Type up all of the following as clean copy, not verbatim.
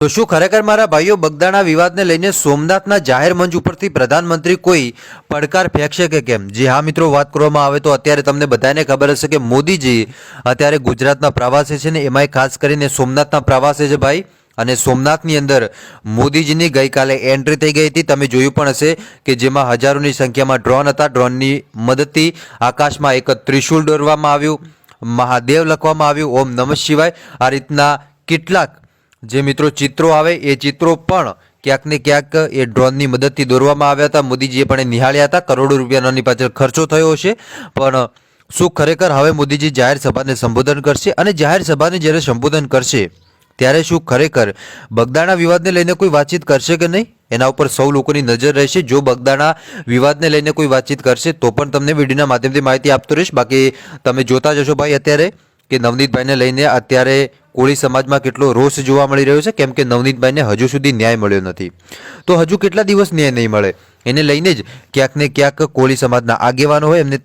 તો શું ખરેખર મારા ભાઈઓ બગદાણા વિવાદને લઈને સોમનાથના જાહેર મંચ ઉપરથી પ્રધાનમંત્રી કોઈ પડકાર ફેંકશે કે કેમ? જી હા મિત્રો, વાત કરવામાં આવે તો અત્યારે તમને બધાને ખબર હશે કે મોદીજી અત્યારે ગુજરાતના પ્રવાસે છે ને, એમાંય ખાસ કરીને સોમનાથના પ્રવાસે છે ભાઈ. અને સોમનાથની અંદર મોદીજીની ગઈકાલે એન્ટ્રી થઈ ગઈ હતી. તમે જોયું પણ હશે કે જેમાં હજારોની સંખ્યામાં ડ્રોન હતા. ડ્રોનની મદદથી આકાશમાં એક ત્રિશુલ દોરવામાં આવ્યું, મહાદેવ લખવામાં આવ્યું, ઓમ નમઃ શિવાય. આ રીતના કેટલાક જે મિત્રો ચિત્રો આવે એ ચિત્રો પણ ક્યાંક ને ક્યાંક એ ડ્રોનની મદદથી દોરવામાં આવ્યા હતા. મોદીજીએ પણ એ નિહાળ્યા હતા. કરોડો રૂપિયાની પાછળ ખર્ચો થયો છે. પણ શું ખરેખર હવે મોદીજી જાહેર સભાને સંબોધન કરશે? અને જાહેર સભાને જ્યારે સંબોધન કરશે ત્યારે શું ખરેખર બગદાણા વિવાદને લઈને કોઈ વાતચીત કરશે કે નહીં? એના ઉપર સૌ લોકોની નજર રહેશે. જો બગદાણા વિવાદને લઈને કોઈ વાતચીત કરશે તો પણ તમને વિડીયોના માધ્યમથી માહિતી આપતો રહીશ. બાકી તમે જોતા જશો ભાઈ અત્યારે કે નવનીતભાઈને લઈને અત્યારે કોળી સમાજમાં કેટલો રોષ જોવા મળી રહ્યો છે. કેમ કે નવનીતભાઈને હજુ સુધી ન્યાય મળ્યો નથી. તો હજુ કેટલા દિવસ ન્યાય નહીં મળે એને લઈને જ ક્યાંક ને ક્યાંક કોળી સમાજના આગેવાનો હોય એમને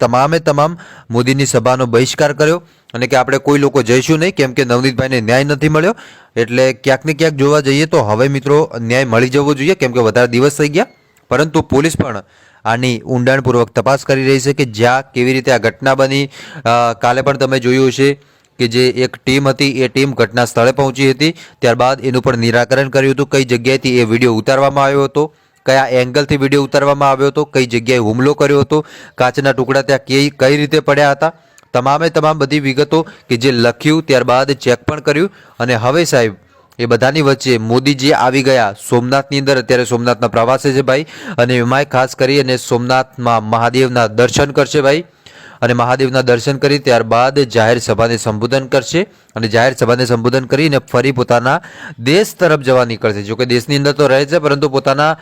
તમામ મોદીની સભાનો બહિષ્કાર કર્યો અને કે આપણે કોઈ લોકો જઈશું નહીં, કેમ કે નવનીતભાઈને ન્યાય નથી મળ્યો. એટલે ક્યાંક ને ક્યાંક જોવા જઈએ તો હવે મિત્રો ન્યાય મળી જવો જોઈએ, કેમ કે વધારે દિવસ થઈ ગયા. પરંતુ પોલીસ પણ આની ઊંડાણપૂર્વક તપાસ કરી રહી છે કે જ્યાં કેવી રીતે આ ઘટના બની. કાલે પણ તમે જોયું હશે કે જે એક ટીમ હતી એ ટીમ ઘટના સ્થળે પહોંચી હતી. ત્યારબાદ એનું પણ નિરાકરણ કર્યું હતું. કઈ જગ્યાએથી એ વિડીયો ઉતારવામાં આવ્યો હતો, કયા એંગલથી વિડીયો ઉતારવામાં આવ્યો હતો, કઈ જગ્યાએ હુમલો કર્યો હતો, કાચના ટુકડા ત્યાં કઈ રીતે પડ્યા હતા, તમામ બધી વિગતો કે જે લખ્યું ત્યારબાદ ચેક પણ કર્યું. અને હવે સાહેબ એ બધાની વચ્ચે મોદીજી આવી ગયા સોમનાથની અંદર. અત્યારે સોમનાથના પ્રવાસે છે ભાઈ. અને એમાંય ખાસ કરી અને સોમનાથમાં મહાદેવના દર્શન કરશે ભાઈ. અને મહાદેવના દર્શન કરી ત્યારબાદ જાહેર સભાને સંબોધન કરશે. અને જાહેર સભાને સંબોધન કરીને ફરી પોતાના દેશ તરફ જવા નીકળશે. જોકે દેશની અંદર તો રહે છે, પરંતુ પોતાના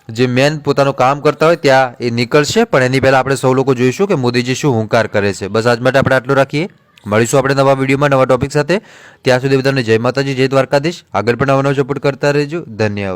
જે મેન પોતાનું કામ કરતા હોય ત્યાં એ નીકળશે. પણ એની પહેલાં આપણે સૌ લોકો જોઈશું કે મોદીજી શું હુંકાર કરે છે. બસ આજ માટે આપણે આટલું રાખીએ. મળીશું આપણે નવા વિડીયોમાં નવા ટોપિક સાથે. ત્યાં સુધી બધાને જય માતાજી, જય દ્વારકાધીશ. આગળ પણ નવો સપોર્ટ કરતા રહેજો. ધન્યવાદ.